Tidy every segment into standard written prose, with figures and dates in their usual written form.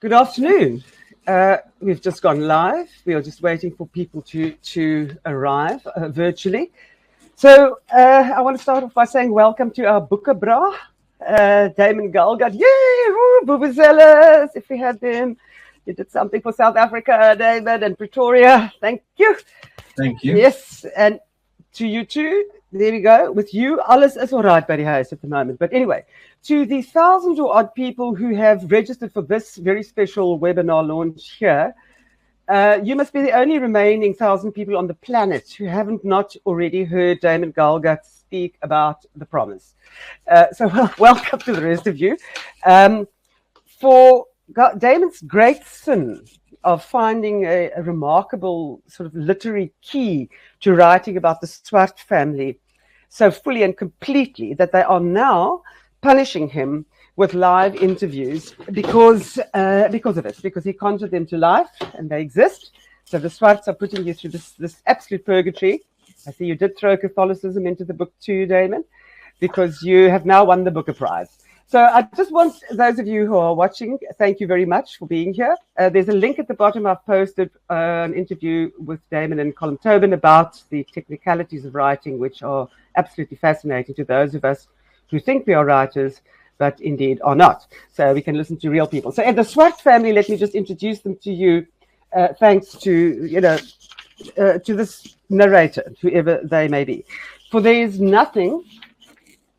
Good afternoon. We've just gone live. We are just waiting for people to arrive virtually. So I want to start off by saying welcome to our Booker Bra, Damon Galgut. Yay! Vuvuzelas, if we had them. You did something for South Africa, David, and Pretoria. Thank you. Thank you. Yes, and to you too. There we go. With you, alles is all right by the house at the moment. But anyway, to the thousands or odd people who have registered for this very special webinar launch here, you must be the only remaining 1,000 people on the planet who haven't not already heard Damon Galgut speak about the promise. So welcome to the rest of you. For Damon's great sin of finding a remarkable sort of literary key to writing about the Swart family so fully and completely that they are now punishing him with live interviews because of it, because he conjured them to life and they exist. So the Swarts are putting you through this absolute purgatory. I see you did throw Catholicism into the book too, Damon, because you have now won the Booker Prize. So I just want those of you who are watching, thank you very much for being here. There's a link at the bottom. I've posted an interview with Damon and Colin Tobin about the technicalities of writing, which are absolutely fascinating to those of us who think we are writers, but indeed are not. So we can listen to real people. So, and the Swart family, let me just introduce them to you, thanks to, to this narrator, whoever they may be. For there is nothing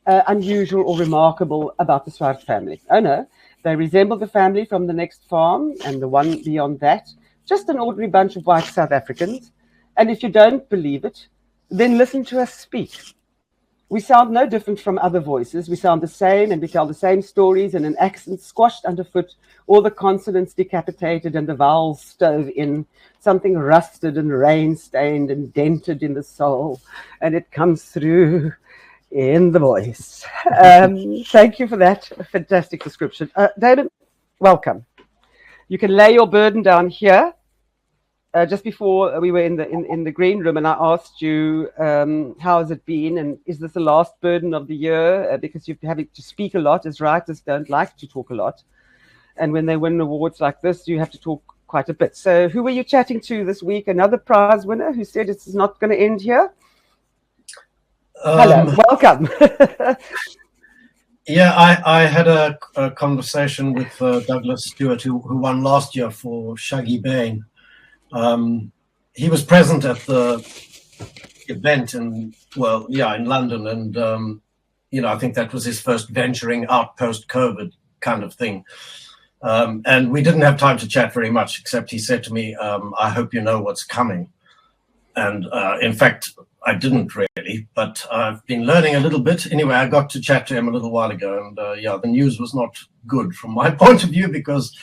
unusual or remarkable about the Swart family. Oh no, they resemble the family from the next farm and the one beyond that, just an ordinary bunch of white South Africans. And if you don't believe it, then listen to us speak. We sound no different from other voices. We sound the same and we tell the same stories in an accent squashed underfoot, all the consonants decapitated and the vowels stove in, something rusted and rain-stained and dented in the soul, and it comes through in the voice. Thank you for that fantastic description. David, welcome. You can lay your burden down here. Just before we were in the green room, and I asked you, how has it been, and is this the last burden of the year? Because you're having to speak a lot, as writers don't like to talk a lot. And when they win awards like this, you have to talk quite a bit. So who were you chatting to this week? Another prize winner who said it's not going to end here? Hello, welcome. Yeah, I had a conversation with Douglas Stewart, who won last year for Shaggy Bane. He was present at the event in London, and I think that was his first venturing out post-COVID kind of thing. And we didn't have time to chat very much, except he said to me, "I hope you know what's coming." And in fact, I didn't really, but I've been learning a little bit. Anyway, I got to chat to him a little while ago, and the news was not good from my point of view because,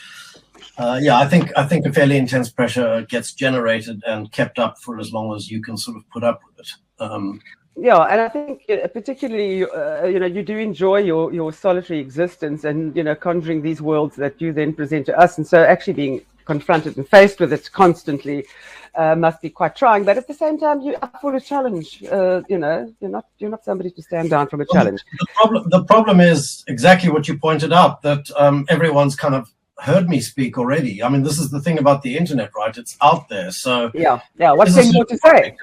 I think a fairly intense pressure gets generated and kept up for as long as you can sort of put up with it. Yeah, and I think particularly, you do enjoy your solitary existence and, conjuring these worlds that you then present to us. And so actually being confronted and faced with it constantly must be quite trying. But at the same time, you're up for a challenge. You're not somebody to stand down from a challenge. The problem is exactly what you pointed out, that everyone's kind of heard me speak already. I mean, this is the thing about the internet, right? It's out there. So yeah. What's there more to say?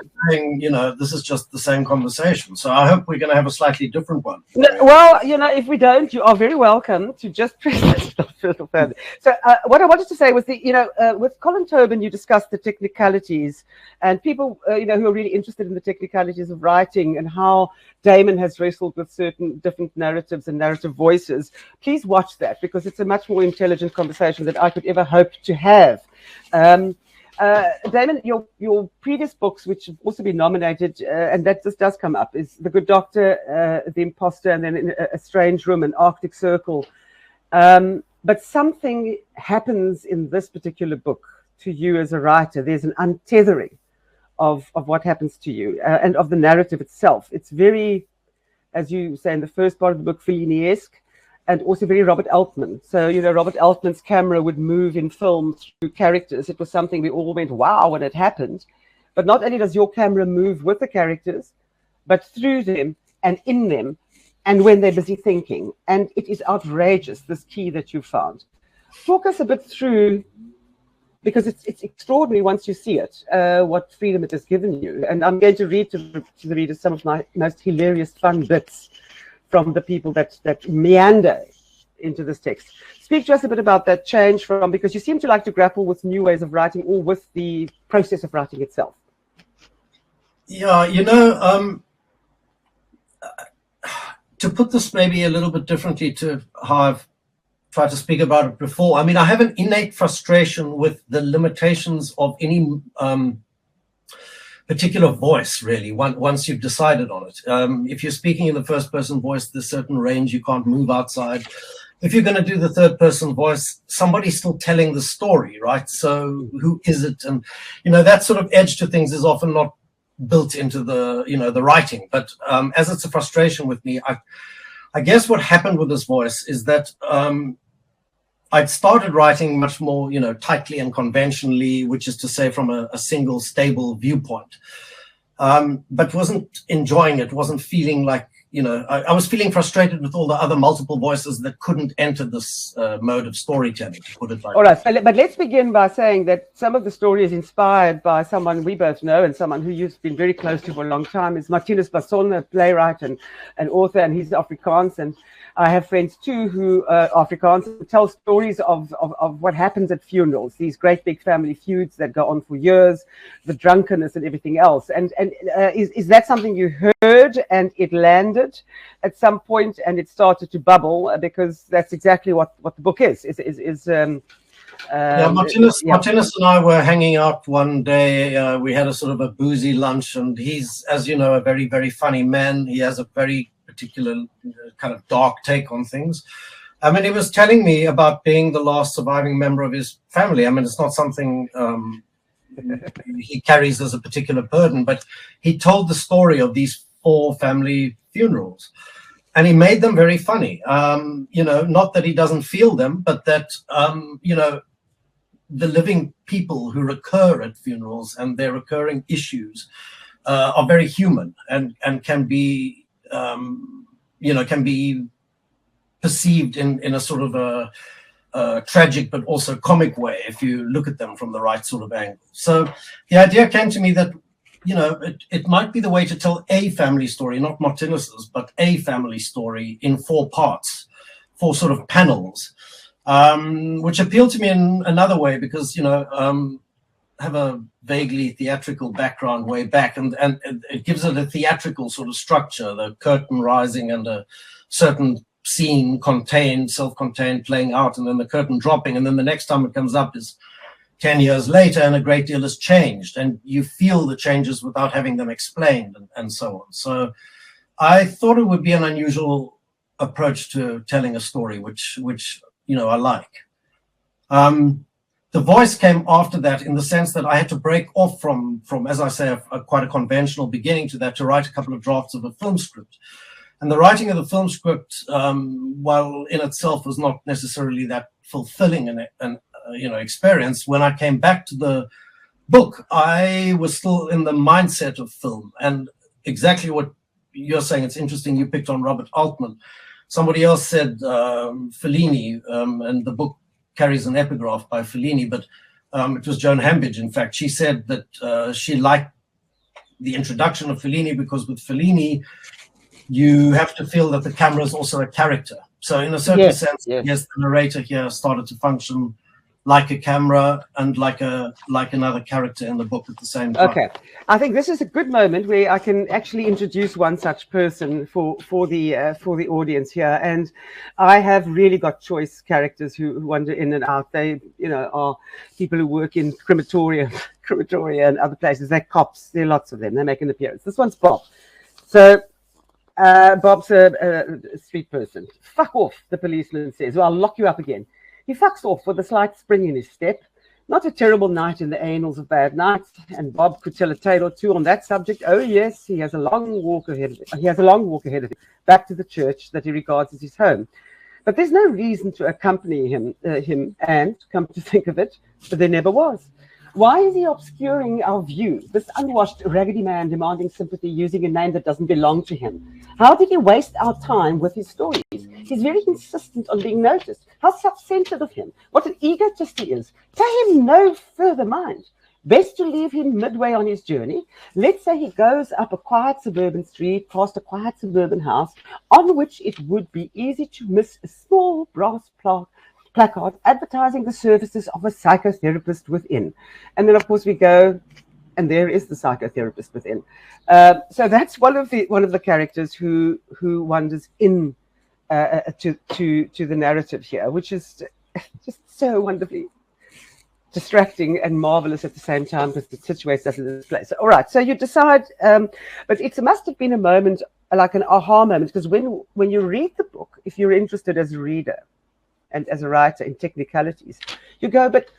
This is just the same conversation. So I hope we're going to have a slightly different one. Well, if we don't, you are very welcome to just press that. So what I wanted to say was with Colin Tobin, you discussed the technicalities, and people, who are really interested in the technicalities of writing and how Damon has wrestled with certain different narratives and narrative voices. Please watch that, because it's a much more intelligent conversation that I could ever hope to have. Damon, your previous books, which have also been nominated, and that this does come up, is The Good Doctor, The Imposter, and then A Strange Room and Arctic Circle. But something happens in this particular book to you as a writer. There's an untethering of what happens to you and of the narrative itself. It's very, as you say in the first part of the book, Fellini-esque, and also very Robert Altman. So, Robert Altman's camera would move in film through characters. It was something we all went, wow, when it happened. But not only does your camera move with the characters, but through them and in them, and when they're busy thinking. And it is outrageous, this key that you found. Talk us a bit through, because it's extraordinary once you see it, what freedom it has given you. And I'm going to read to the readers some of my most hilarious, fun bits from the people that meander into this text. Speak to us a bit about that change from, because you seem to like to grapple with new ways of writing or with the process of writing itself. Yeah, to put this maybe a little bit differently to how I've tried to speak about it before, I mean, I have an innate frustration with the limitations of any particular voice, really, once you've decided on it. If you're speaking in the first person voice, there's certain range you can't move outside. If you're going to do the third person voice, somebody's still telling the story, right? So who is it? And, that sort of edge to things is often not built into the writing. But as it's a frustration with me, I guess what happened with this voice is that I'd started writing much more, tightly and conventionally, which is to say from a single stable viewpoint, but wasn't enjoying it, wasn't feeling like, I was feeling frustrated with all the other multiple voices that couldn't enter this mode of storytelling, to put it like that. All right, but let's begin by saying that some of the story is inspired by someone we both know and someone who you've been very close to for a long time, is Martinus Basson, a playwright and an author, and he's Afrikaans. And I have friends too who are Afrikaans, who tell stories of what happens at funerals, these great big family feuds that go on for years, the drunkenness and everything else. And is that something you heard and it landed at some point and it started to bubble, because that's exactly what the book is. Martinus and I were hanging out one day. We had a sort of a boozy lunch, and he's, as you know, a very, very funny man. He has a very particular kind of dark take on things. I mean, he was telling me about being the last surviving member of his family. I mean, it's not something he carries as a particular burden, but he told the story of these 4 family funerals, and he made them very funny. Not that he doesn't feel them, but that the living people who recur at funerals and their recurring issues are very human and can be can be perceived in a sort of a tragic but also comic way if you look at them from the right sort of angle. So the idea came to me that it might be the way to tell a family story, not Martinus's, but a family story in 4 parts, 4 sort of panels, which appealed to me in another way because, have a vaguely theatrical background way back, and it gives it a theatrical sort of structure, the curtain rising and a certain scene self-contained playing out, and then the curtain dropping, and then the next time it comes up is 10 years later and a great deal has changed, and you feel the changes without having them explained and so on. So I thought it would be an unusual approach to telling a story, which I like. The voice came after that in the sense that I had to break off from as I say, quite a conventional beginning to that, to write a couple of drafts of a film script. And the writing of the film script, while in itself was not necessarily that fulfilling an experience, when I came back to the book, I was still in the mindset of film. And exactly what you're saying, it's interesting you picked on Robert Altman. Somebody else said Fellini, and the book carries an epigraph by Fellini, but it was Joan Hambidge, in fact. She said that she liked the introduction of Fellini because with Fellini, you have to feel that the camera is also a character. So in a certain sense, yes, the narrator here started to function like a camera and like another character in the book at the same time. Okay, I think this is a good moment where I can actually introduce one such person for the audience here. And I have really got choice characters who wander in and out. They, are people who work in crematoria and other places. They're cops. There are lots of them. They make an appearance. This one's Bob. So Bob's a street person. Fuck off, the policeman says. Well, I'll lock you up again. He fucks off with a slight spring in his step. Not a terrible night in the annals of bad nights, and Bob could tell a tale or two on that subject. Oh yes, he has a long walk ahead of him, back to the church that he regards as his home. But there's no reason to accompany him, and come to think of it, there never was. Why is he obscuring our view? This unwashed, raggedy man demanding sympathy using a name that doesn't belong to him. How did he waste our time with his stories? He's very insistent on being noticed. How self-centered of him. What an egotist he is. Pay him no further mind. Best to leave him midway on his journey. Let's say he goes up a quiet suburban street, past a quiet suburban house, on which it would be easy to miss a small brass placard advertising the services of a psychotherapist within. And then, of course, we go, and there is the psychotherapist within. So that's one of the characters who wanders in to the narrative here, which is just so wonderfully distracting and marvelous at the same time because it situates us in this place. All right, so you decide, but it must have been a moment, like an aha moment, because when you read the book, if you're interested as a reader and as a writer in technicalities, you go, but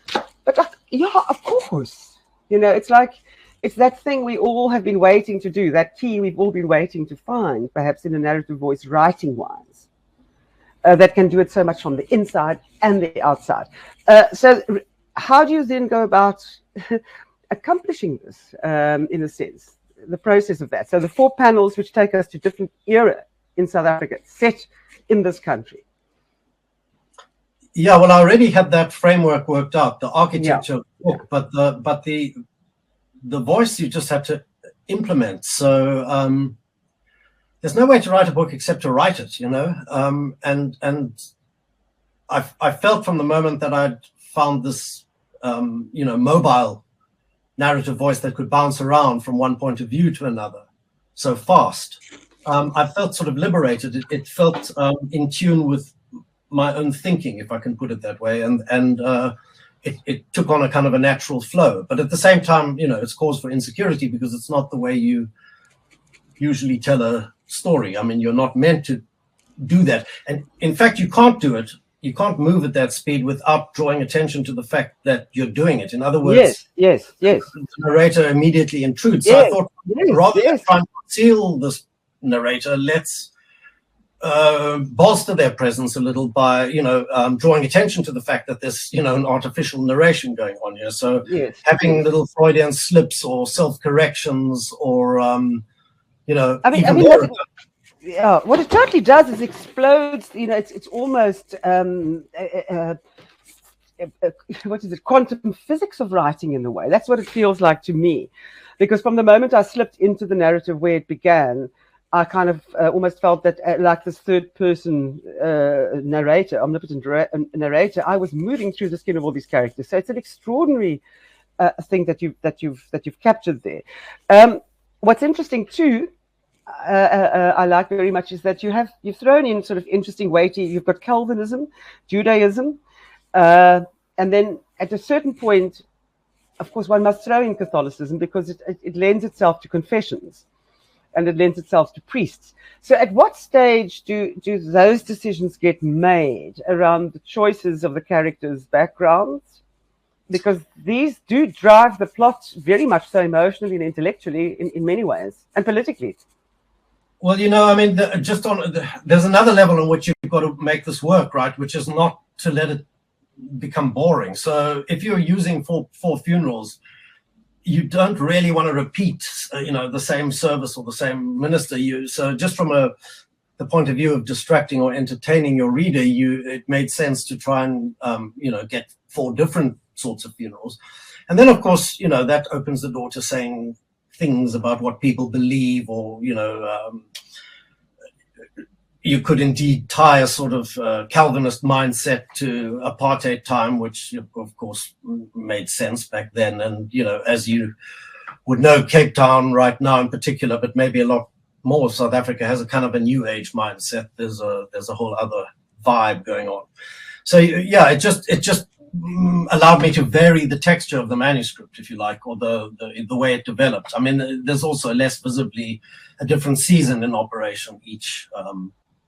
like, yeah, of course. It's that thing we all have been waiting to do, that key we've all been waiting to find, perhaps in a narrative voice, writing-wise, that can do it so much from the inside and the outside. So how do you then go about accomplishing this, in a sense, the process of that? So the 4 panels which take us to different era in South Africa, set in this country. Yeah, well, I already had that framework worked out, the architecture of the book, but the voice you just had to implement. So there's no way to write a book except to write it, and I felt from the moment that I'd found this, mobile narrative voice that could bounce around from one point of view to another so fast. I felt sort of liberated. It felt in tune with my own thinking, if I can put it that way, and it took on a kind of a natural flow. But at the same time, it's cause for insecurity because it's not the way you usually tell a story. I mean, you're not meant to do that. And in fact, you can't do it. You can't move at that speed without drawing attention to the fact that you're doing it. In other words, yes. The narrator immediately intrudes. So I thought, rather than try and conceal this narrator, let's bolster their presence a little by, drawing attention to the fact that there's, an artificial narration going on here. So having little Freudian slips or self-corrections or, what it totally does is explodes. It's almost what is it? Quantum physics of writing in a way. That's what it feels like to me, because from the moment I slipped into the narrative where it began, I kind of almost felt that, like this third-person narrator, omnipotent narrator, I was moving through the skin of all these characters. So it's an extraordinary thing that you've captured there. What's interesting too, I like very much, is that you've thrown in sort of interesting weighty. You've got Calvinism, Judaism, and then at a certain point, of course, one must throw in Catholicism because it lends itself to confessions, and it lends itself to priests. So at what stage do those decisions get made around the choices of the characters' backgrounds? Because these do drive the plot very much so emotionally and intellectually in many ways, and politically. Well, there's another level on which you've got to make this work, right? Which is not to let it become boring. So if you're using four funerals, you don't really want to repeat, the same service or the same minister. So just from the point of view of distracting or entertaining your reader, it made sense to try and, get 4 different sorts of funerals. And then, of course, that opens the door to saying things about what people believe, or, you could indeed tie a sort of Calvinist mindset to apartheid time, which, of course, made sense back then. And, as you would know, Cape Town right now in particular, but maybe a lot more of South Africa, has a kind of a new age mindset. There's a whole other vibe going on. So, yeah, it just allowed me to vary the texture of the manuscript, if you like, or the way it developed. I mean, there's also less visibly a different season in operation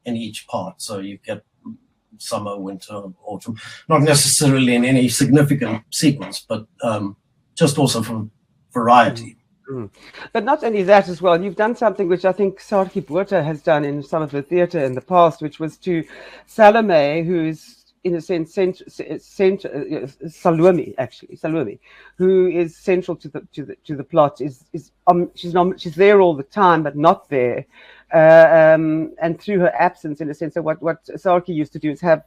in each part. So you get summer, winter, autumn, not necessarily in any significant sequence, but just also for variety. But not only that as well, you've done something which I think Sarki Botha has done in some of the theatre in the past, which was to Salome, who's in a sense, Salome, actually, Salome, who is central to the plot, she's there all the time, but not there. And through her absence, in a sense, so what Sarki used to do is have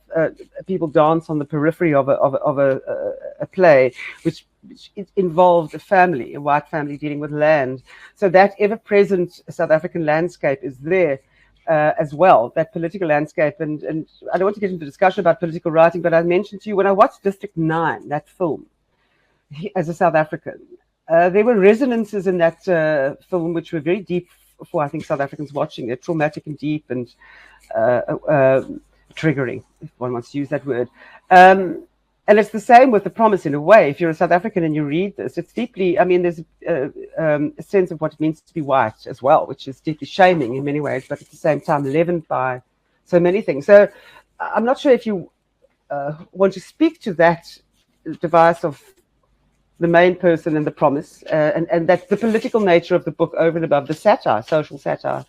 people dance on the periphery of a play, which involved a white family dealing with land. So that ever-present South African landscape is there. As well, that political landscape, and I don't want to get into discussion about political writing, but I mentioned to you when I watched District 9, that film, as a South African, there were resonances in that film which were very deep for, I think, South Africans watching it, traumatic and deep and triggering, if one wants to use that word. And it's the same with The Promise in a way. If you're a South African and you read this, it's deeply, I mean, there's a sense of what it means to be white as well, which is deeply shaming in many ways, but at the same time leavened by so many things. So I'm not sure if you want to speak to that device of the main person in The Promise, and that's the political nature of the book over and above the satire, social satire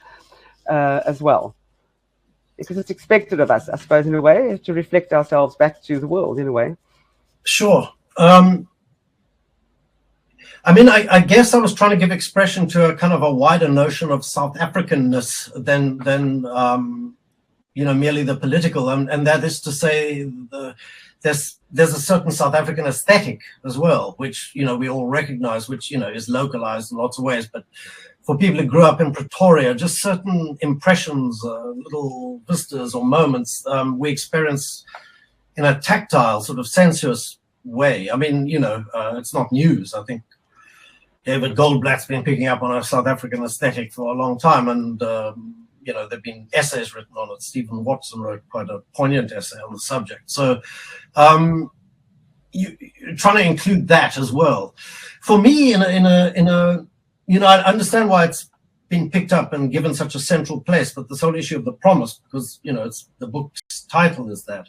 as well. Because it's expected of us, I suppose, in a way, to reflect ourselves back to the world, in a way. Sure. I mean, I guess I was trying to give expression to a kind of a wider notion of South Africanness than merely the political, and that is to say, there's a certain South African aesthetic as well, which we all recognize, which is localized in lots of ways, but for people who grew up in Pretoria, just certain impressions, little vistas or moments we experience in a tactile, sort of sensuous way. I mean, it's not news. I think David Goldblatt's been picking up on a South African aesthetic for a long time, and there've been essays written on it. Stephen Watson wrote quite a poignant essay on the subject. So you're trying to include that as well. For me, in a I understand why it's been picked up and given such a central place, but this whole issue of The Promise, because it's the book's title is that.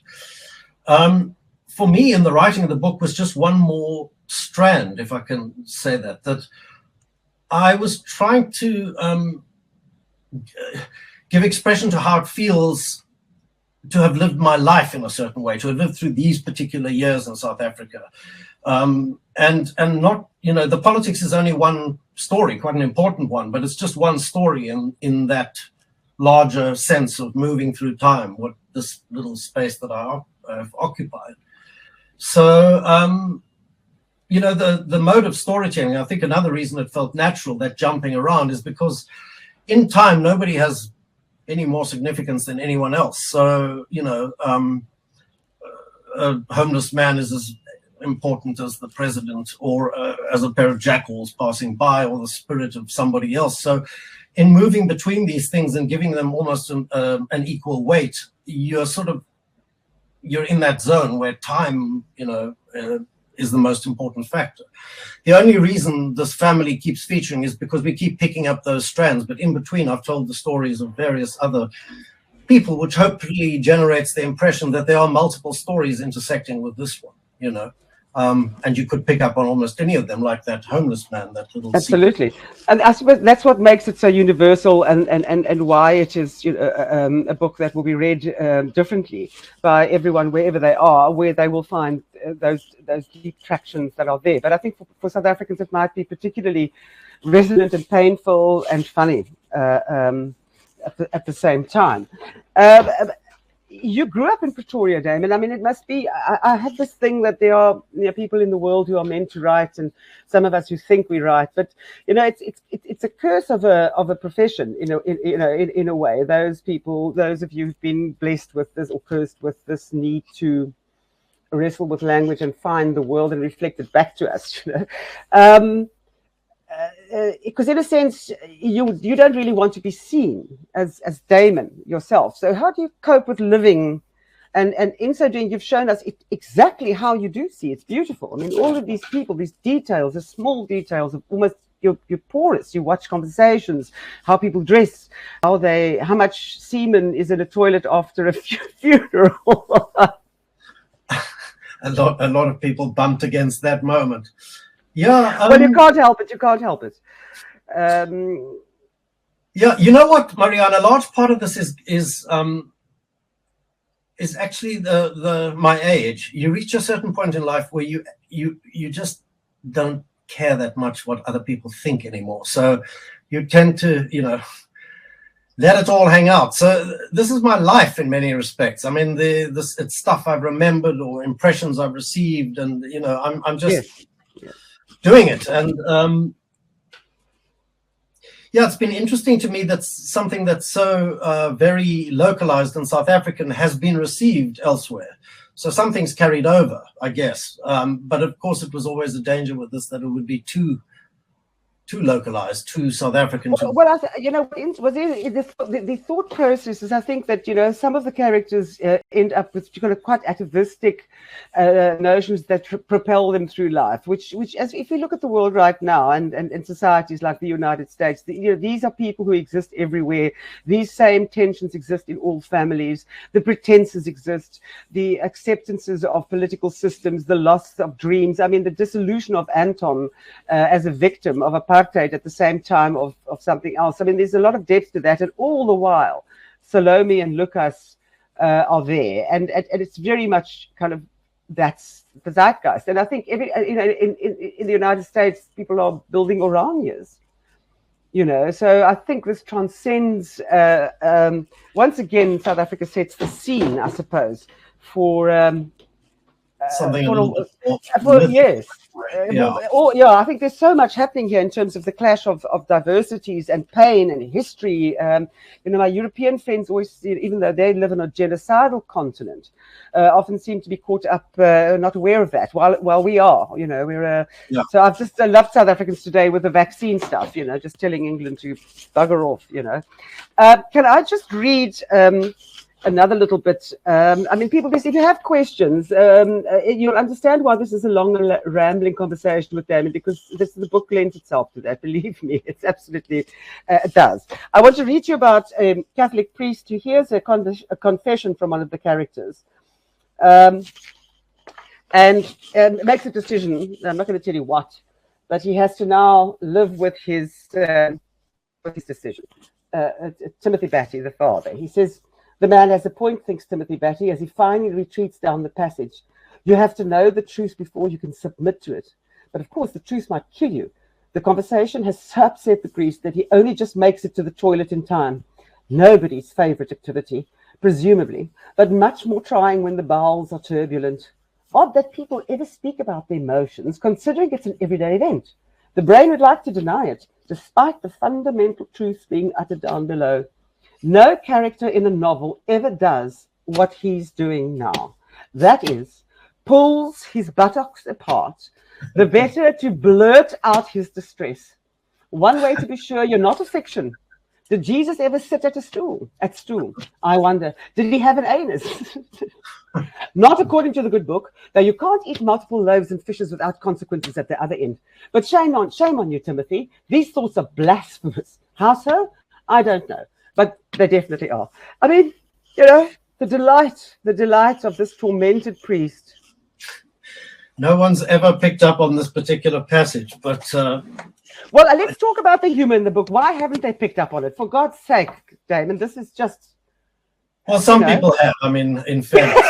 For me, in the writing of the book was just one more strand, if I can say that I was trying to give expression to how it feels to have lived my life in a certain way, to have lived through these particular years in South Africa. And not, the politics is only one story, quite an important one, but it's just one story in that larger sense of moving through time, what this little space that I've occupied. So, the mode of storytelling, I think another reason it felt natural, that jumping around, is because in time, nobody has any more significance than anyone else. So, a homeless man is as important as the president, or as a pair of jackals passing by, or the spirit of somebody else. So in moving between these things and giving them almost an equal weight, you're in that zone where time is the most important factor. The only reason this family keeps featuring is because we keep picking up those strands, but in between I've told the stories of various other people, which hopefully generates the impression that there are multiple stories intersecting with this one, and you could pick up on almost any of them, like that homeless man, that little absolutely secret. And I suppose that's what makes it so universal, and why it is a book that will be read differently by everyone wherever they are, where they will find those deep tractions that are there. But I think for South Africans it might be particularly resonant and painful and funny at the same time. You grew up in Pretoria, Damon. I mean, it must be. I have this thing that there are people in the world who are meant to write, and some of us who think we write. But it's a curse of a profession. In a way, those people, those of you who've been blessed with this or cursed with this need to wrestle with language and find the world and reflect it back to us. Because in a sense, you don't really want to be seen as Damon yourself. So how do you cope with living? And in so doing, you've shown us exactly how you do see. It's beautiful. I mean, all of these people, these details, the small details of almost your porous. You watch conversations, how people dress, how much semen is in a toilet after a funeral. A lot of people bumped against that moment. Yeah. Well, you can't help it. You can't help it. Yeah, you know what, Marianne? A large part of this is is actually the my age. You reach a certain point in life where you just don't care that much what other people think anymore. So you tend to, let it all hang out. So this is my life in many respects. I mean, it's stuff I've remembered or impressions I've received, and I'm just doing it. And it's been interesting to me that something that's so very localized in South African has been received elsewhere. So something's carried over, I guess. But of course, it was always a danger with this that it would be too localized, too South African. Well, the thought process is, I think that some of the characters end up with quite atavistic notions that propel them through life. Which, as if you look at the world right now and societies like the United States, these are people who exist everywhere. These same tensions exist in all families. The pretenses exist, the acceptances of political systems, the loss of dreams. I mean, the dissolution of Anton as a victim of apartheid at the same time of something else. I mean, there's a lot of depth to that, and all the while, Salome and Lucas are there, and it's very much kind of that's the zeitgeist. And I think in the United States, people are building Oranias, So I think this transcends. Once again, South Africa sets the scene, I suppose, for something. Yes. I think there's so much happening here in terms of the clash of diversities and pain and history. My European friends always, even though they live on a genocidal continent, often seem to be caught up, not aware of that, while we are. So I've just loved South Africans today with the vaccine stuff. Just telling England to bugger off. Can I just read? Another little bit. I mean, people, if you have questions, you'll understand why this is a long, rambling conversation with Damon, because the book lends itself to that. Believe me, it's absolutely, it does. I want to read to you about a Catholic priest who hears a confession from one of the characters, and makes a decision. I'm not going to tell you what, but he has to now live with his decision. Timothy Batty, the father, he says, "The man has a point," thinks Timothy Batty, as he finally retreats down the passage. "You have to know the truth before you can submit to it. But of course, the truth might kill you. The conversation has so upset the priest that he only just makes it to the toilet in time. Nobody's favorite activity, presumably, but much more trying when the bowels are turbulent. Odd that people ever speak about their emotions, considering it's an everyday event. The brain would like to deny it, despite the fundamental truths being uttered down below. No character in a novel ever does what he's doing now. That is, pulls his buttocks apart, the better to blurt out his distress. One way to be sure you're not a fiction. Did Jesus ever sit at stool? I wonder, did he have an anus? Not according to the good book, though you can't eat multiple loaves and fishes without consequences at the other end. But shame on you, Timothy. These thoughts are blasphemous. How so? I don't know. But they definitely are. I mean, the delight of this tormented priest. No one's ever picked up on this particular passage, but... Well, let's talk about the humor in the book. Why haven't they picked up on it? For God's sake, Damon, this is just... Well, some people have, I mean, in fairness.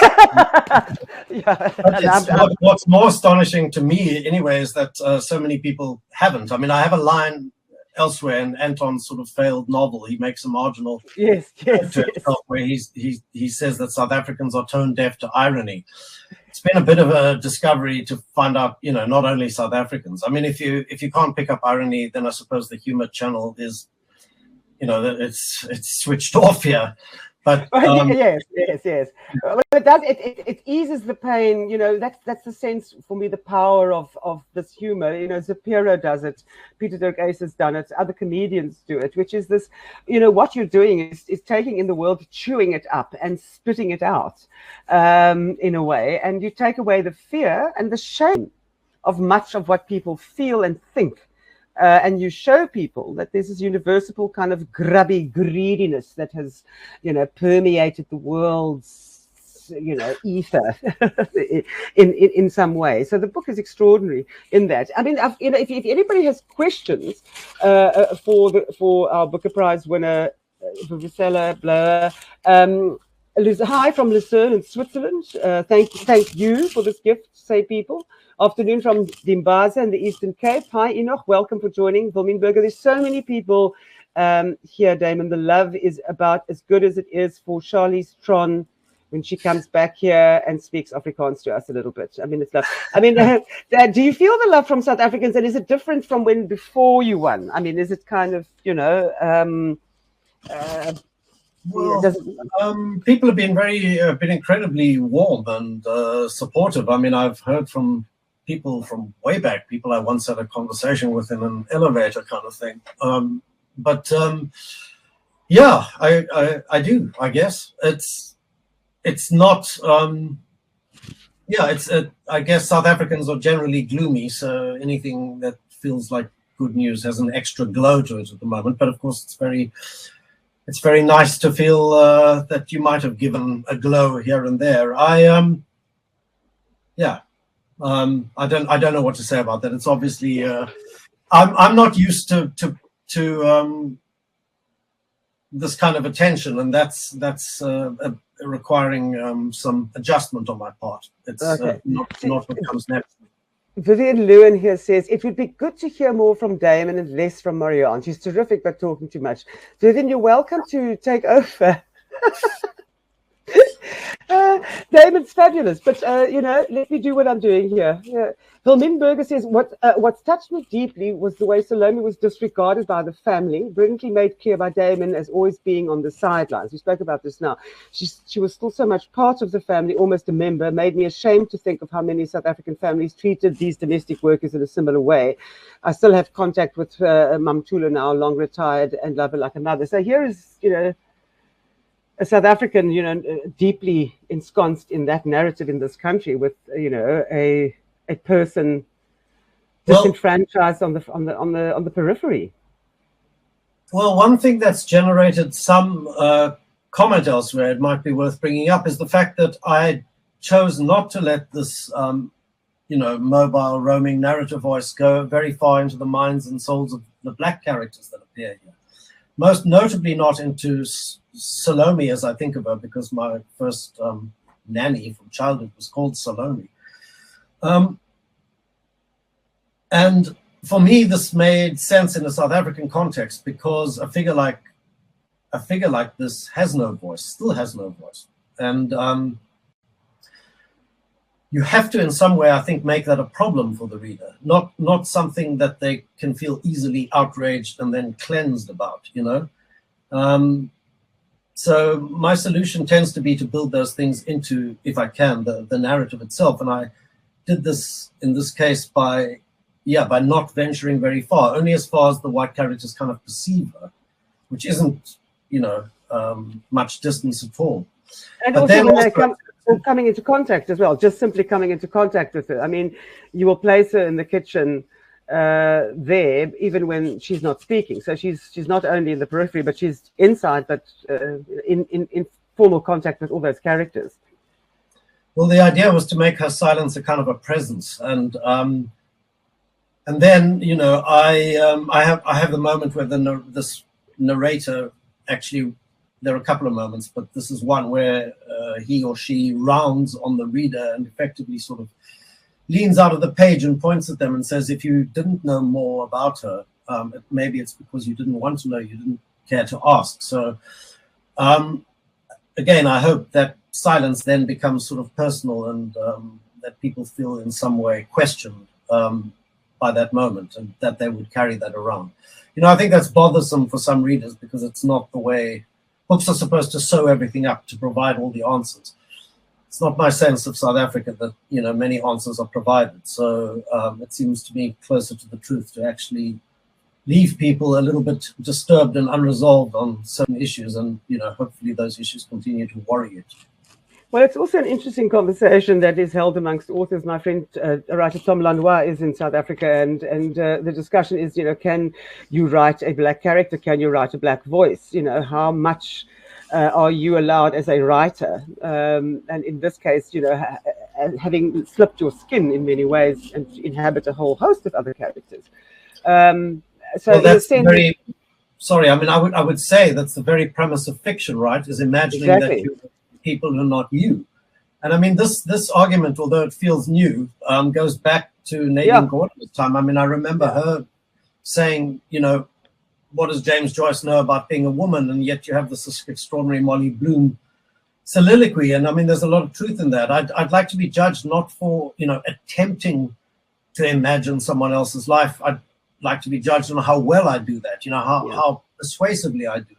What's more astonishing to me, anyway, is that so many people haven't. I mean, I have a line elsewhere in Anton's sort of failed novel. He makes a marginal yes. where he says that South Africans are tone deaf to irony. It's been a bit of a discovery to find out, not only South Africans. I mean, if you can't pick up irony, then I suppose the humor channel is, it's switched off here. But yes. Well, it eases the pain. That's the sense for me, the power of this humor. Zapiro does it, Peter Dirk Ace has done it, other comedians do it, which is this, what you're doing is taking in the world, chewing it up and spitting it out in a way, and you take away the fear and the shame of much of what people feel and think. And you show people that there's this universal kind of grubby greediness that has, permeated the world's, ether in some way. So the book is extraordinary in that. I mean, if anybody has questions for our Booker Prize winner, Vuvuzela Blower, Hi from Lucerne in Switzerland. Thank you for this gift, say people. Afternoon from Dimbaza in the Eastern Cape. Hi, Enoch. Welcome for joining. Wilminberger. There's so many people here, Damon. The love is about as good as it is for Charlize Tron when she comes back here and speaks Afrikaans to us a little bit. I mean, it's love. I mean, do you feel the love from South Africans? And is it different from when before you won? I mean, is it kind of, well, people have been been incredibly warm and supportive. I mean, I've heard from people from way back, people I once had a conversation with in an elevator kind of thing. Yeah, I do. I guess it's not. I guess South Africans are generally gloomy, so anything that feels like good news has an extra glow to it at the moment. But of course, it's very nice to feel that you might have given a glow here and there. I don't know what to say about that. It's obviously I'm not used to this kind of attention, and that's requiring some adjustment on my part. It's not what comes next. Vivian Lewin here says, it would be good to hear more from Damon and less from Marianne. She's terrific, but talking too much. Vivian, you're welcome to take over. Damon's fabulous, but, let me do what I'm doing here. Yeah. Wilminberger says, what's touched me deeply was the way Salome was disregarded by the family, brilliantly made clear by Damon as always being on the sidelines. We spoke about this now. She was still so much part of the family, almost a member, made me ashamed to think of how many South African families treated these domestic workers in a similar way. I still have contact with Mam Tula now, long retired, and love her like a mother. So here is, a South African, deeply ensconced in that narrative in this country with, a person disenfranchised on the periphery. Well, one thing that's generated some comment elsewhere, it might be worth bringing up, is the fact that I chose not to let this, mobile roaming narrative voice go very far into the minds and souls of the black characters that appear here. Most notably not into Salome, as I think of her, because my first nanny from childhood was called Salome. And for me, this made sense in a South African context because a figure like this has no voice, still has no voice, and you have to, in some way, I think, make that a problem for the reader, not something that they can feel easily outraged and then cleansed about, So my solution tends to be to build those things into, if I can, the narrative itself. And I did this in this case by not venturing very far, only as far as the white characters kind of perceive her, which isn't, much distance at all. And but also when they come coming into contact as well, just simply coming into contact with her. I mean, you will place her in the kitchen there, even when she's not speaking. So she's not only in the periphery, but she's inside, but in formal contact with all those characters. Well, the idea was to make her silence a kind of a presence, and then I have the moment where this narrator actually. There are a couple of moments, but this is one where he or she rounds on the reader and effectively sort of leans out of the page and points at them and says, if you didn't know more about her, maybe it's because you didn't want to know, you didn't care to ask. So again, I hope that silence then becomes sort of personal and that people feel in some way questioned by that moment and that they would carry that around. I think that's bothersome for some readers because it's not the way books are supposed to sew everything up to provide all the answers. It's not my sense of South Africa that, many answers are provided. So it seems to me closer to the truth to actually leave people a little bit disturbed and unresolved on certain issues. And, hopefully those issues continue to worry you. Well, it's also an interesting conversation that is held amongst authors. My friend, writer Tom Lanois is in South Africa, and the discussion is, can you write a black character? Can you write a black voice? How much are you allowed as a writer? And in this case, having slipped your skin in many ways and inhabit a whole host of other characters. So that's Sorry, I mean, I would say that's the very premise of fiction, right? Is imagining that people who are not you. And I mean, this argument, although it feels new, goes back to Nadine Gordimer's time. I mean, I remember her saying, you know, what does James Joyce know about being a woman? And yet you have this extraordinary Molly Bloom soliloquy. And I mean, there's a lot of truth in that. I'd like to be judged not for, you know, attempting to imagine someone else's life. I'd like to be judged on how well I do that, you know, how persuasively I do it.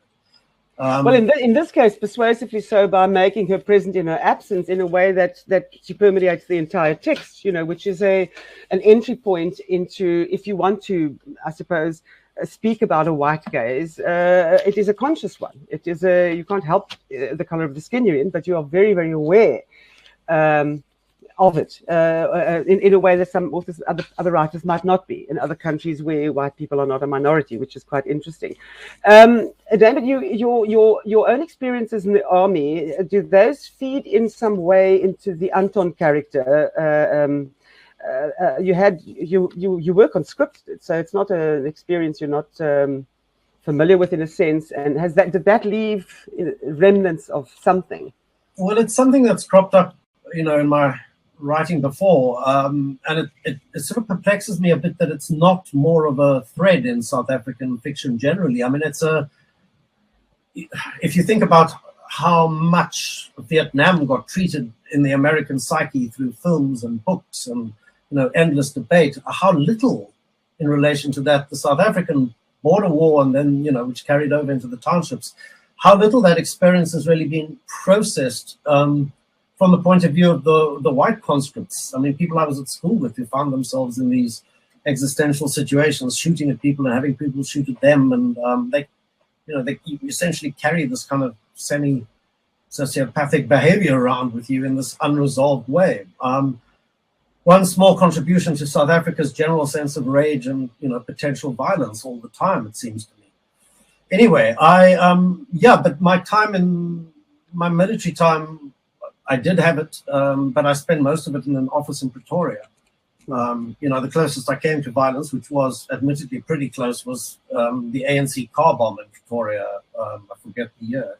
Well, in this case, persuasively so by making her present in her absence in a way that she permeates the entire text, you know, which is an entry point into, if you want to, I suppose, speak about a white gaze, it is a conscious one. It is you can't help the color of the skin you're in, but you are very, very aware of it in a way that some authors, other writers might not be in other countries where white people are not a minority, which is quite interesting. David, your own experiences in the army, do those feed in some way into the Anton character? You work on scripted, so it's not an experience you're not familiar with in a sense. And did that leave remnants of something? Well, it's something that's cropped up, you know, in my writing before, and it sort of perplexes me a bit that it's not more of a thread in South African fiction generally. I mean, if you think about how much Vietnam got treated in the American psyche through films and books and, you know, endless debate, how little in relation to that the South African border war, and then, you know, which carried over into the townships, how little that experience has really been processed from the point of view of the white conscripts. I mean, people I was at school with who found themselves in these existential situations, shooting at people and having people shoot at them, and they essentially carry this kind of semi-sociopathic behavior around with you in this unresolved way. One small contribution to South Africa's general sense of rage and, you know, potential violence all the time, it seems to me. Anyway, but my military time, I did have it, but I spent most of it in an office in Pretoria. You know, the closest I came to violence, which was admittedly pretty close, was the ANC car bomb in Pretoria. I forget the year,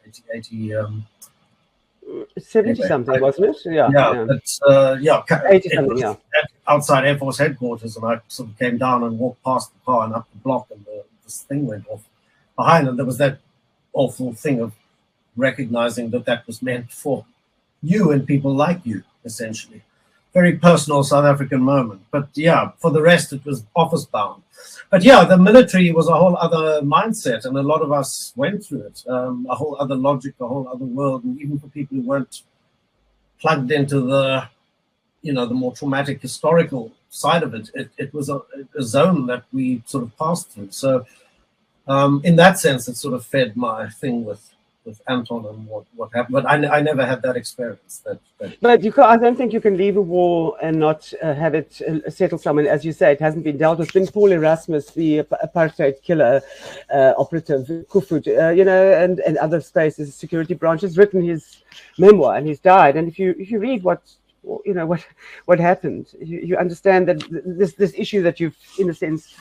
70-something, wasn't it? Yeah. 80-something, yeah. Outside Air Force headquarters, and I sort of came down and walked past the car and up the block, and this thing went off behind, and there was that awful thing of recognizing that was meant for you and people like you, essentially. Very personal South African moment. But yeah, for the rest, it was office bound. But yeah, the military was a whole other mindset, and a lot of us went through it. A whole other logic, a whole other world. And even for people who weren't plugged into the, you know, the more traumatic historical side of it, it was a zone that we sort of passed through. So in that sense, it sort of fed my thing with Anton and what happened, but I never had that experience. But I don't think you can leave a war and not have it settle somewhere. As you say, it hasn't been dealt with. Since Paul Erasmus, the apartheid killer operative, Kufut, you know, and other spaces, security branch, has written his memoir and he's died. And if you read what happened, you understand that this issue that you've, in a sense,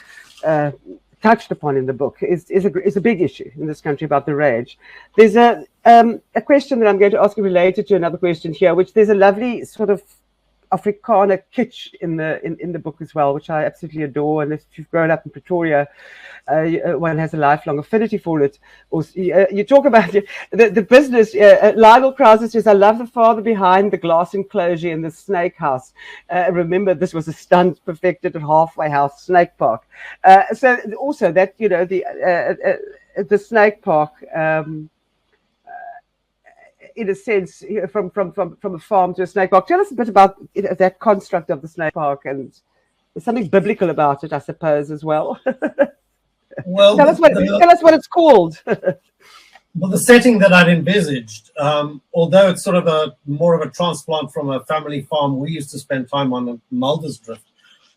touched upon in the book is a big issue in this country about the rage. There's a question that I'm going to ask you related to another question here, which there's a lovely sort of Afrikaner kitsch in the book as well, which I absolutely adore. And if you've grown up in Pretoria, one has a lifelong affinity for it. Or you talk about the business. Lionel Krauser says, "I love the father behind the glass enclosure in the snake house." Remember, this was a stunt perfected at Halfway House Snake Park. So also that, you know, the snake park. In a sense, from a farm to a snake park. Tell us a bit about that construct of the snake park, and there's something biblical about it, I suppose, as well. Well, tell us what it's called. Well, the setting that I'd envisaged, although it's sort of more of a transplant from a family farm we used to spend time on at Muldersdrift,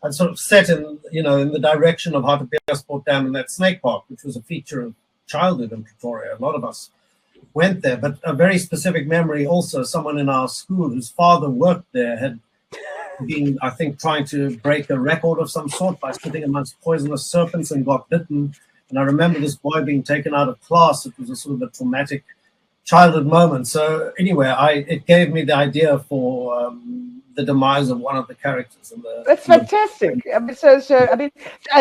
I'd sort of set in the direction of Hartebeespoort Dam and that snake park, which was a feature of childhood in Pretoria. A lot of us went there, but a very specific memory also, someone in our school whose father worked there had been, I think, trying to break a record of some sort by sitting amongst poisonous serpents and got bitten. And I remember this boy being taken out of class. It was a sort of a traumatic childhood moment. So anyway, it gave me the idea for the demise of one of the characters. That's fantastic. I mean,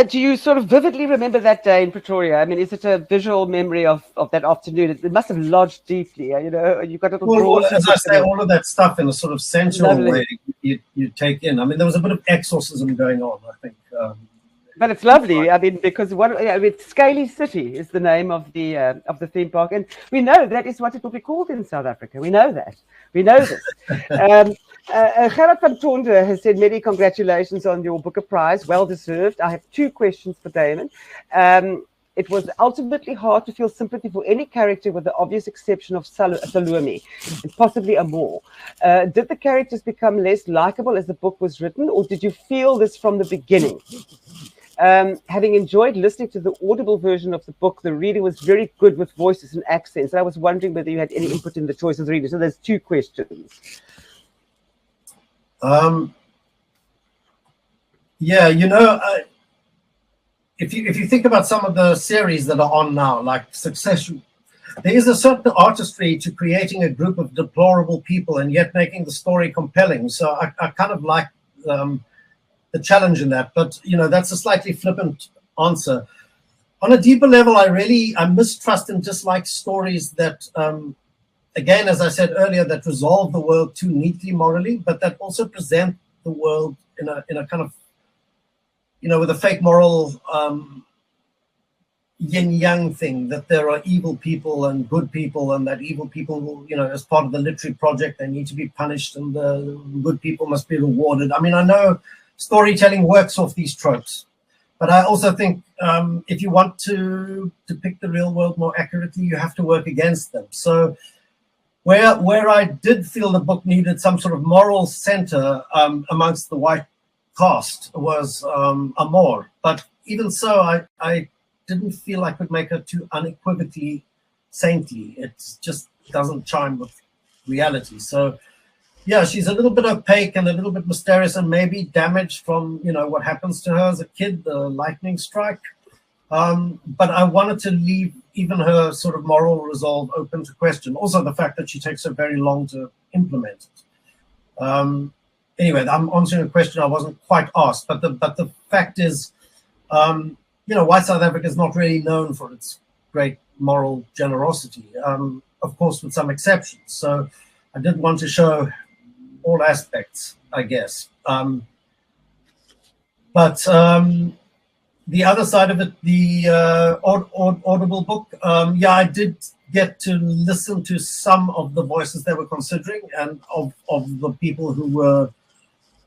do you sort of vividly remember that day in Pretoria? I mean, is it a visual memory of that afternoon? It must have lodged deeply. You know, you've got little drawers. As I say, all of that stuff in a sort of sensual Lovely. way you take in. I mean, there was a bit of exorcism going on, I think. But it's lovely. I mean, because Scaly City is the name of the theme park, and we know that is what it will be called in South Africa. We know that. We know this. Gerard van Tonder has said, many congratulations on your Booker Prize. Well deserved. I have two questions for Damon. It was ultimately hard to feel sympathy for any character with the obvious exception of Salome and possibly Amor. Did the characters become less likable as the book was written, or did you feel this from the beginning? Having enjoyed listening to the audible version of the book, the reader was very good with voices and accents. And I was wondering whether you had any input in the choice of the reader. So there's two questions. Yeah, you know, if you think about some of the series that are on now, like Succession, there is a certain artistry to creating a group of deplorable people and yet making the story compelling. So I kind of like the challenge in that, but you know, that's a slightly flippant answer. On a deeper level, I mistrust and dislike stories that, again, as I said earlier, that resolve the world too neatly morally, but that also present the world in a kind of, you know, with a fake moral yin-yang thing, that there are evil people and good people, and that evil people will, you know, as part of the literary project, they need to be punished and the good people must be rewarded. I mean, I know storytelling works off these tropes, but I also think if you want to depict the real world more accurately, you have to work against them. So where I did feel the book needed some sort of moral center amongst the white cast was Amor, but even so, I didn't feel I could make her too unequivocally saintly. It just doesn't chime with reality. So yeah, she's a little bit opaque and a little bit mysterious, and maybe damaged from, you know, what happens to her as a kid, the lightning strike. But I wanted to leave even her sort of moral resolve open to question. Also, the fact that she takes so very long to implement it. Anyway, I'm answering a question I wasn't quite asked, but the fact is, you know, white South Africa is not really known for its great moral generosity, of course, with some exceptions. So I did want to show all aspects, I guess. But the other side of it, the Audible book, yeah, I did get to listen to some of the voices they were considering, and of the people who were,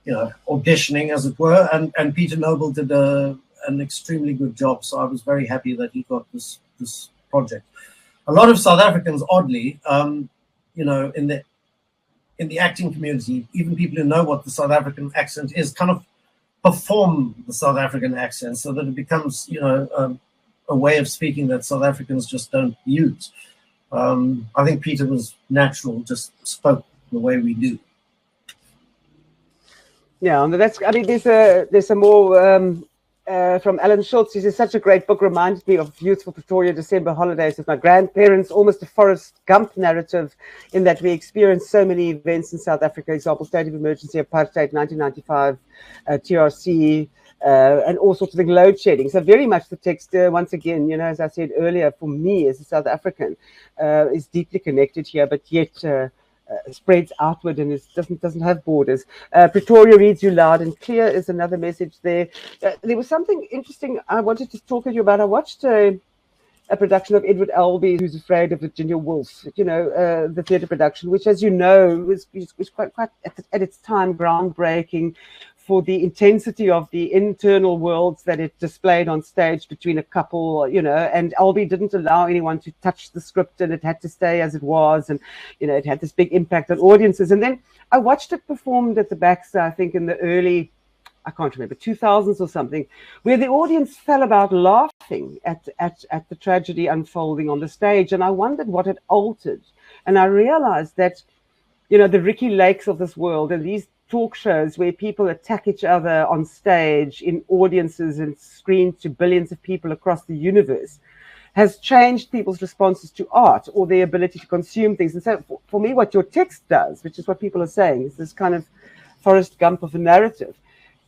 you know, auditioning, as it were. And Peter Noble did an extremely good job. So I was very happy that he got this project. A lot of South Africans, oddly, you know, in the acting community, even people who know what the South African accent is, kind of perform the South African accent so that it becomes, you know, a way of speaking that South Africans just don't use. I think Peter was natural, just spoke the way we do. Yeah, and that's, I mean, there's a more from Alan Schultz. He says, such a great book, reminded me of youthful Pretoria December holidays with my grandparents, almost a Forrest Gump narrative, in that we experienced so many events in South Africa, example, state of emergency, apartheid, 1995, TRC, and all sorts of things, load shedding. So very much the text, once again, you know, as I said earlier, for me as a South African, is deeply connected here, but yet spreads outward and doesn't have borders. Pretoria reads you loud and clear is another message there. There was something interesting I wanted to talk to you about. I watched a production of Edward Albee, Who's Afraid of Virginia Woolf, you know, the theatre production, which, as you know, was quite at its time groundbreaking for the intensity of the internal worlds that it displayed on stage between a couple, you know, and Albee didn't allow anyone to touch the script, and it had to stay as it was, and, you know, it had this big impact on audiences. And then I watched it performed at the Baxter, I think in the early, I can't remember, 2000s or something, where the audience fell about laughing at the tragedy unfolding on the stage. And I wondered what had altered. And I realized that, you know, the Ricky Lakes of this world and these talk shows where people attack each other on stage in audiences and screen to billions of people across the universe, has changed people's responses to art or their ability to consume things. And so for me, what your text does, which is what people are saying, is this kind of Forrest Gump of a narrative,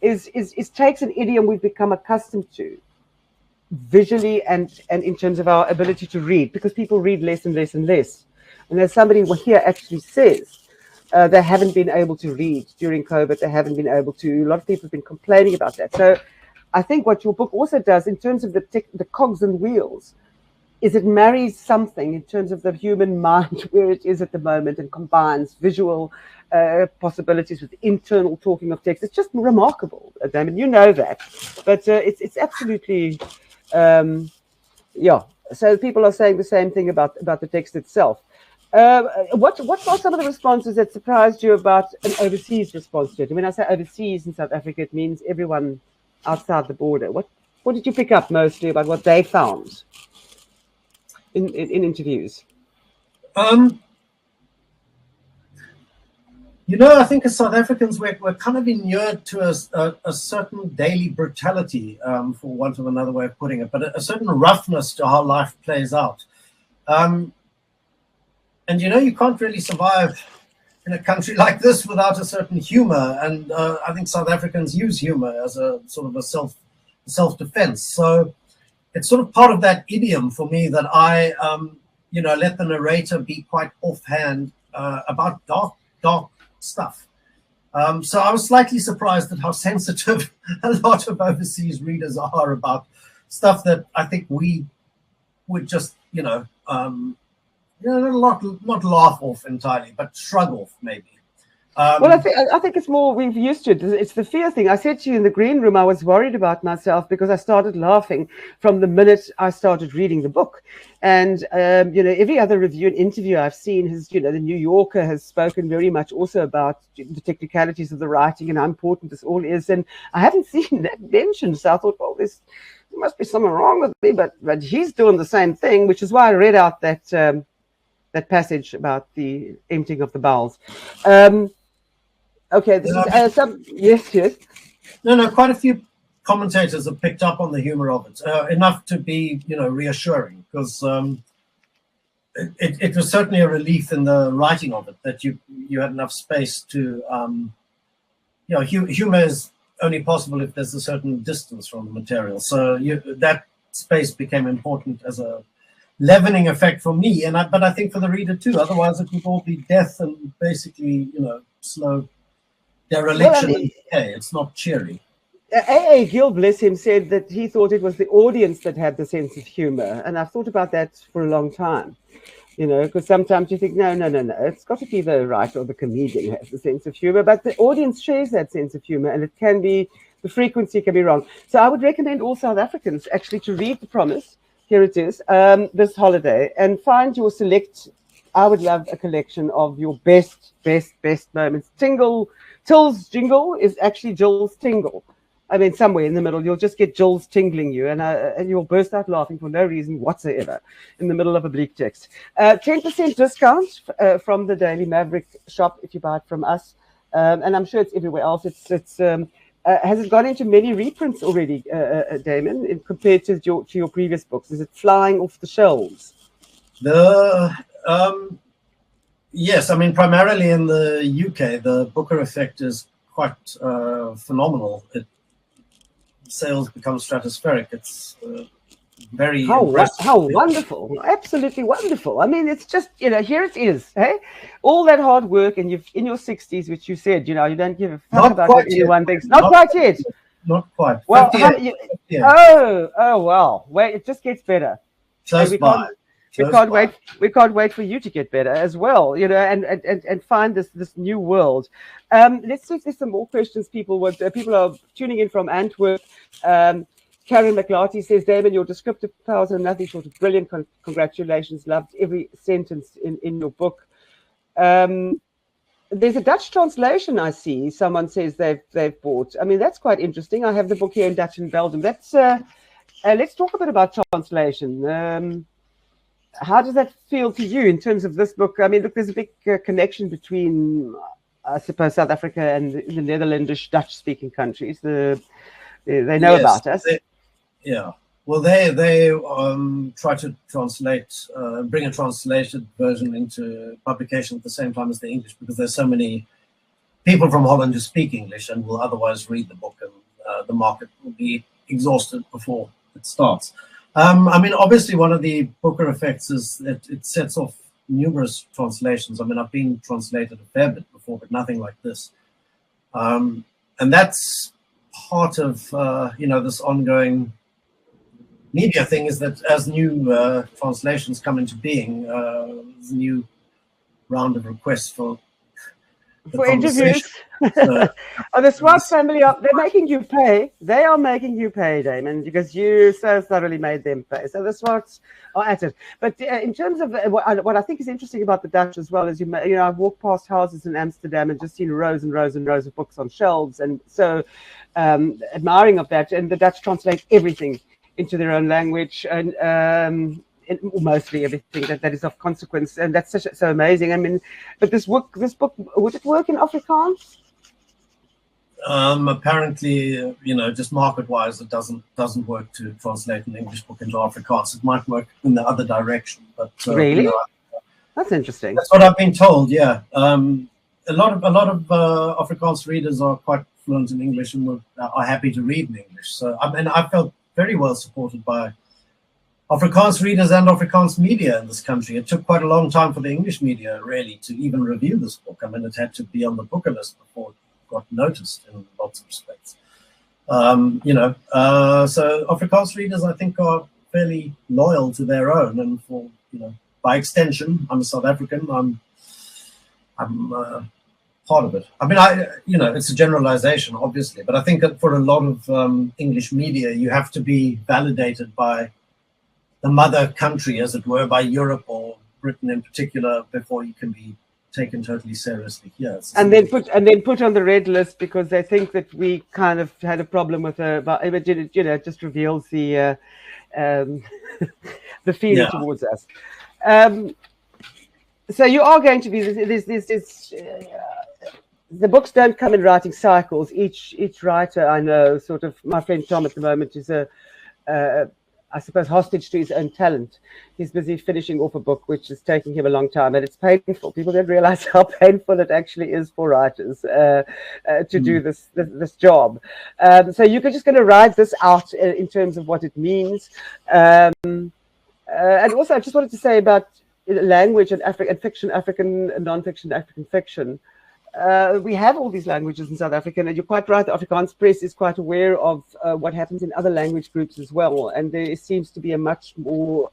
is takes an idiom we've become accustomed to visually and in terms of our ability to read, because people read less and less and less. And as somebody here actually says, they haven't been able to read during COVID. They haven't been able to. A lot of people have been complaining about that. So I think what your book also does in terms of the cogs and wheels is it marries something in terms of the human mind where it is at the moment and combines visual possibilities with internal talking of text. It's just remarkable, Damon. You know that. But it's absolutely, yeah. So people are saying the same thing about the text itself. What are some of the responses that surprised you about an overseas response to it? And when I say overseas in South Africa, it means everyone outside the border. What did you pick up mostly about what they found in interviews? I think as South Africans, we're kind of inured to a certain daily brutality, for want of another way of putting it, but a certain roughness to how life plays out. And you can't really survive in a country like this without a certain humor. And I think South Africans use humor as a sort of a self-defense. So it's sort of part of that idiom for me that I, let the narrator be quite offhand about dark stuff. So I was slightly surprised at how sensitive a lot of overseas readers are about stuff that I think we would just, not laugh off entirely, but shrug off maybe. Well, I think it's more we've used to it. It's the fear thing. I said to you in the green room, I was worried about myself because I started laughing from the minute I started reading the book. And, every other review and interview I've seen has, the New Yorker has spoken very much also about the technicalities of the writing and how important this all is. And I haven't seen that mentioned. So I thought, well, there must be something wrong with me. But he's doing the same thing, which is why I read out that passage about the emptying of the bowels. Okay, this is some. Yes. No, quite a few commentators have picked up on the humor of it, enough to be, reassuring, because it was certainly a relief in the writing of it that you had enough space to, humor is only possible if there's a certain distance from the material. So that space became important as a leavening effect for me, but I think for the reader too. Otherwise, it would all be death and basically, slow dereliction. Well, It's not cheery. A.A. Gill, bless him, said that he thought it was the audience that had the sense of humor, and I've thought about that for a long time. Because sometimes you think, no, it's got to be the writer or the comedian who has the sense of humor, but the audience shares that sense of humor, and the frequency can be wrong. So I would recommend all South Africans actually to read The Promise. Here it is, this holiday, and find your select. I would love a collection of your best moments. Till's jingle is actually Jill's tingle. I mean, somewhere in the middle, you'll just get Jill's tingling you, and you'll burst out laughing for no reason whatsoever in the middle of a bleak text. 10% discount from the Daily Maverick shop if you buy it from us, and I'm sure it's everywhere else. Has it gone into many reprints already, Damon, compared to your previous books? Is it flying off the shelves? Yes, I mean, primarily in the UK, the Booker effect is quite phenomenal. Sales become stratospheric. It's very impressive. How wonderful. Absolutely wonderful. I mean, it's just, here it is. Hey, all that hard work, and you're in your 60s, which you said, you don't give a fuck about what anyone thinks. Not quite yet. Not quite. Well, oh, wow. Wait, it just gets better. Close by. We can't wait for you to get better as well, and find this new world. Let's see if there's some more questions. People are tuning in from Antwerp. Karen McLarty says, Damon, your descriptive powers are nothing short of brilliant. Congratulations. Loved every sentence in your book. There's a Dutch translation I see. Someone says they've bought. I mean, that's quite interesting. I have the book here in Dutch and Belgium. Let's talk a bit about translation. How does that feel to you in terms of this book? I mean, look, there's a big connection between, I suppose, South Africa and the Netherlandish Dutch-speaking countries. They know about us. Yeah. Well, they try to translate, bring a translated version into publication at the same time as the English, because there's so many people from Holland who speak English and will otherwise read the book, and the market will be exhausted before it starts. I mean, obviously, one of the Booker effects is that it sets off numerous translations. I mean, I've been translated a fair bit before, but nothing like this. And that's part of this ongoing media thing, is that as new translations come into being, there's a new round of requests for interviews. The Swart family they're making you pay. They are making you pay, Damon, because you so thoroughly made them pay. So the Swarts are at it. But in terms of what I think is interesting about the Dutch as well is, I've walked past houses in Amsterdam and just seen rows and rows and rows of books on shelves, and so admiring of that. And the Dutch translate everything into their own language, and mostly everything that is of consequence, and that's so amazing. I mean, but this book, would it work in Afrikaans? Apparently, just market-wise, it doesn't work to translate an English book into Afrikaans. It might work in the other direction, but really, that's interesting. That's what I've been told. Yeah, a lot of Afrikaans readers are quite fluent in English and are happy to read in English. So I felt very well supported by Afrikaans readers and Afrikaans media in this country. It took quite a long time for the English media really to even review this book. I mean, it had to be on the Booker list before it got noticed in lots of respects. So Afrikaans readers, I think, are fairly loyal to their own, and by extension, I'm a South African. I'm part of it. I mean, it's a generalization, obviously, but I think that for a lot of English media, you have to be validated by the mother country, as it were, by Europe or Britain in particular, before you can be taken totally seriously here. And then put on the red list because they think that we kind of had a problem with her, but it just reveals the the feeling towards us. So you are going to be the books don't come in writing cycles. Each writer, I know, sort of, my friend Tom at the moment is I suppose hostage to his own talent. He's busy finishing off a book which is taking him a long time, and it's painful. People don't realize how painful it actually is for writers to do this job. So you're just going to ride this out in terms of what it means. And also, I just wanted to say about language and fiction, African non-fiction, African fiction. We have all these languages in South Africa, and you're quite right, the Afrikaans press is quite aware of what happens in other language groups as well, and there seems to be a much more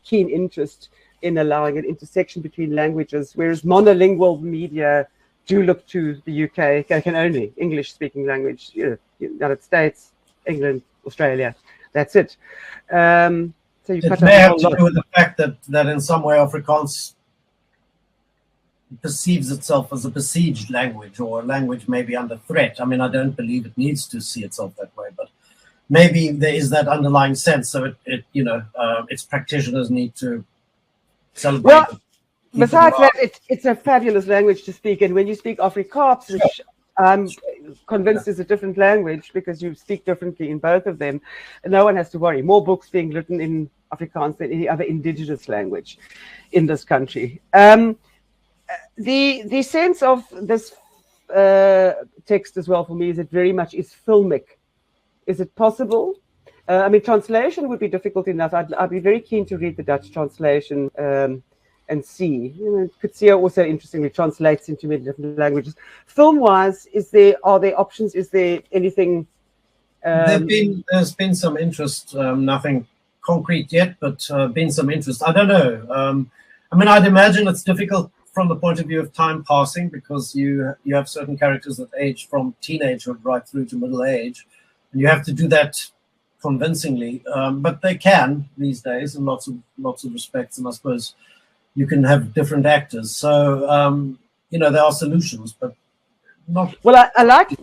keen interest in allowing an intersection between languages, whereas monolingual media do look to the UK, can only English-speaking language, United States, England, Australia, that's it. So you it may have to do with the fact that in some way Afrikaans perceives itself as a besieged language, or a language maybe under threat. I mean, I don't believe it needs to see itself that way, but maybe there is that underlying sense. So its practitioners need to celebrate. Well, besides that, it's a fabulous language to speak, and when you speak Afrikaans, which I'm convinced is a different language because you speak differently in both of them, and no one has to worry. More books being written in Afrikaans than any other indigenous language in this country. The sense of this text as well for me is it very much is filmic. Is it possible? I mean, translation would be difficult enough. I'd be very keen to read the Dutch translation and see. Kutsia also interestingly translates into many different languages. Film-wise, are there options? Is there anything? There's been some interest. Nothing concrete yet, but been some interest. I don't know. I mean, I'd imagine it's difficult from the point of view of time passing, because you have certain characters that age from teenagehood right through to middle age, and you have to do that convincingly. But they can these days in lots of respects, and I suppose you can have different actors. So there are solutions, but not. Well,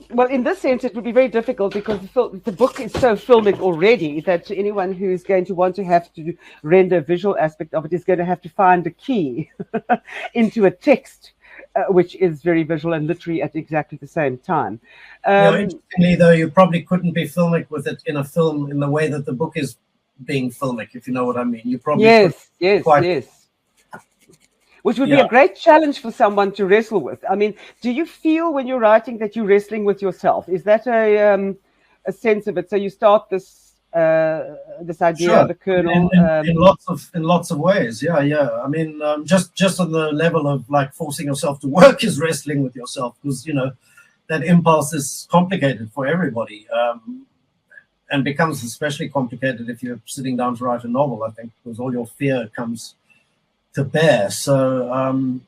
well, in this sense, it would be very difficult because the book is so filmic already that anyone who's going to want to have to render a visual aspect of it is going to have to find a key into a text, which is very visual and literary at exactly the same time. Interestingly, though, you probably couldn't be filmic with it in a film in the way that the book is being filmic, if you know what I mean. You probably yes. Which would be a great challenge for someone to wrestle with. I mean, do you feel when you're writing that you're wrestling with yourself? Is that a sense of it? So you start this idea of the kernel in lots of ways. Yeah. I mean, just on the level of like forcing yourself to work is wrestling with yourself, because that impulse is complicated for everybody, and becomes especially complicated if you're sitting down to write a novel, I think, because all your fear comes to bear. So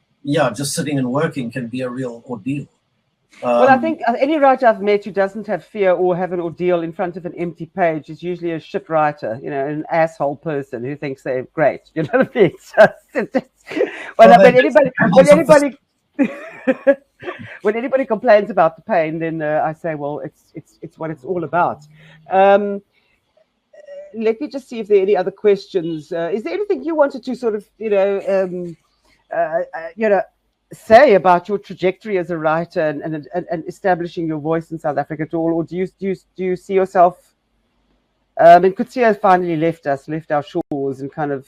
just sitting and working can be a real ordeal. Well, I think any writer I've met who doesn't have fear or have an ordeal in front of an empty page is usually a shit writer, an asshole person who thinks they're great. You know what I mean? When anybody complains about the pain, then I say, well, it's what it's all about. Let me just see if there are any other questions. Is there anything you wanted to sort of, say about your trajectory as a writer and establishing your voice in South Africa at all, or do you see yourself? And Kutsia finally left our shores, and kind of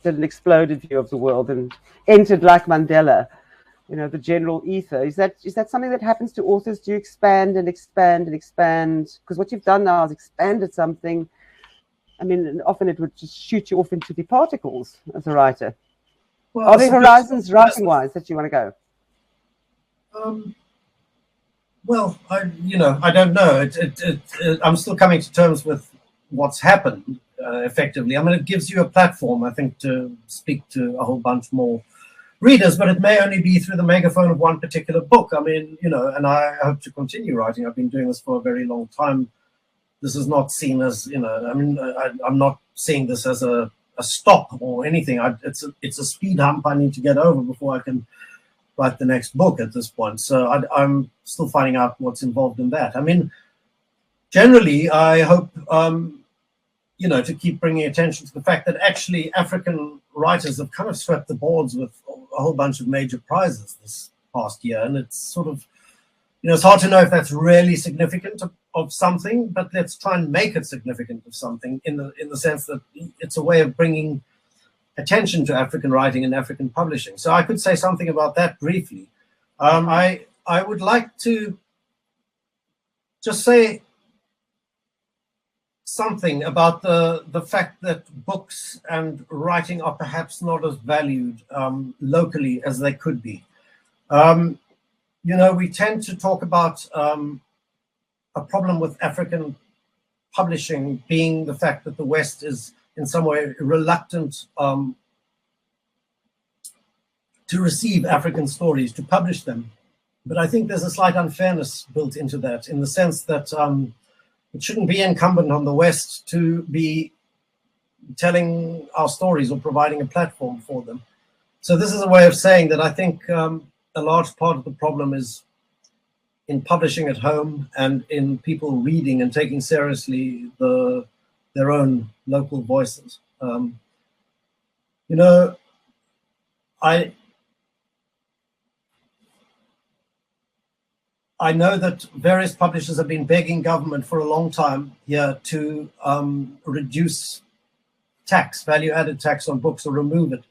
did an exploded view of the world and entered like Mandela, the general ether. Is that something that happens to authors? Do you expand and expand and expand? Because what you've done now is expanded something. I mean, often it would just shoot you off into the particles as a writer. Well, are there horizons writing-wise that you want to go? Well, I don't know. I'm still coming to terms with what's happened effectively. I mean, it gives you a platform, I think, to speak to a whole bunch more readers, but it may only be through the megaphone of one particular book. I mean, and I hope to continue writing. I've been doing this for a very long time. This is not seen as, I'm not seeing this as a stop or anything. It's a speed hump I need to get over before I can write the next book at this point. So I'm still finding out what's involved in that. I mean, generally, I hope, to keep bringing attention to the fact that actually African writers have kind of swept the boards with a whole bunch of major prizes this past year. And it's sort of, it's hard to know if that's really significant of something, but let's try and make it significant of something in the sense that it's a way of bringing attention to African writing and African publishing. So I could say something about that briefly. I would like to just say something about the fact that books and writing are perhaps not as valued locally as they could be. We tend to talk about a problem with African publishing being the fact that the West is in some way reluctant to receive African stories, to publish them. But I think there's a slight unfairness built into that, in the sense that it shouldn't be incumbent on the West to be telling our stories or providing a platform for them. So this is a way of saying that I think a large part of the problem is in publishing at home and in people reading and taking seriously their own local voices. I know that various publishers have been begging government for a long time here to reduce tax, value-added tax on books, or remove it.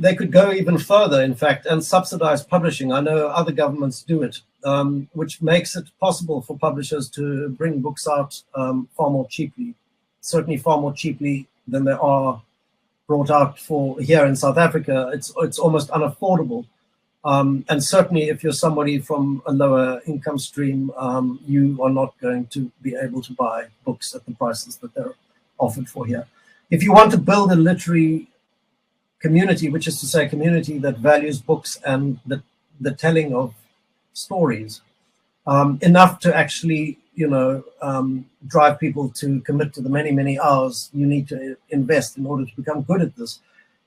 They could go even further, in fact, and subsidize publishing. I know other governments do it, which makes it possible for publishers to bring books out far more cheaply, certainly far more cheaply than they are brought out for here in South Africa. It's almost unaffordable. And certainly if you're somebody from a lower income stream, you are not going to be able to buy books at the prices that they're offered for here. If you want to build a literary community, which is to say a community that values books and the telling of stories, enough to actually, drive people to commit to the many, many hours you need to invest in order to become good at this.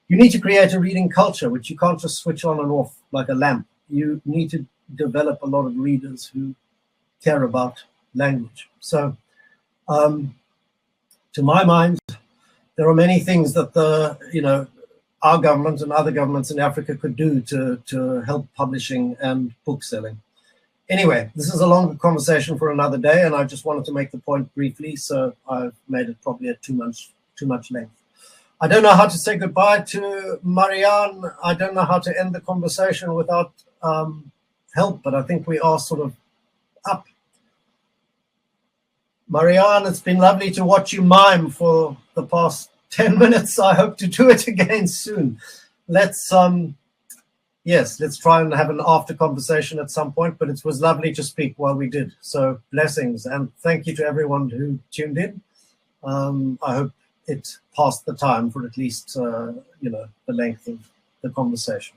You need to create a reading culture, which you can't just switch on and off like a lamp. You need to develop a lot of readers who care about language. So, to my mind, there are many things that our government and other governments in Africa could do to help publishing and book selling. Anyway, this is a longer conversation for another day, and I just wanted to make the point briefly, so I've made it probably at too much length. I don't know how to say goodbye to Marianne. I don't know how to end the conversation without help, but I think we are sort of up. Marianne, it's been lovely to watch you mime for the past 10 minutes. I hope to do it again soon. Let's try and have an after conversation at some point, but it was lovely to speak while we did. So blessings, and thank you to everyone who tuned in. I hope it passed the time for at least, the length of the conversation.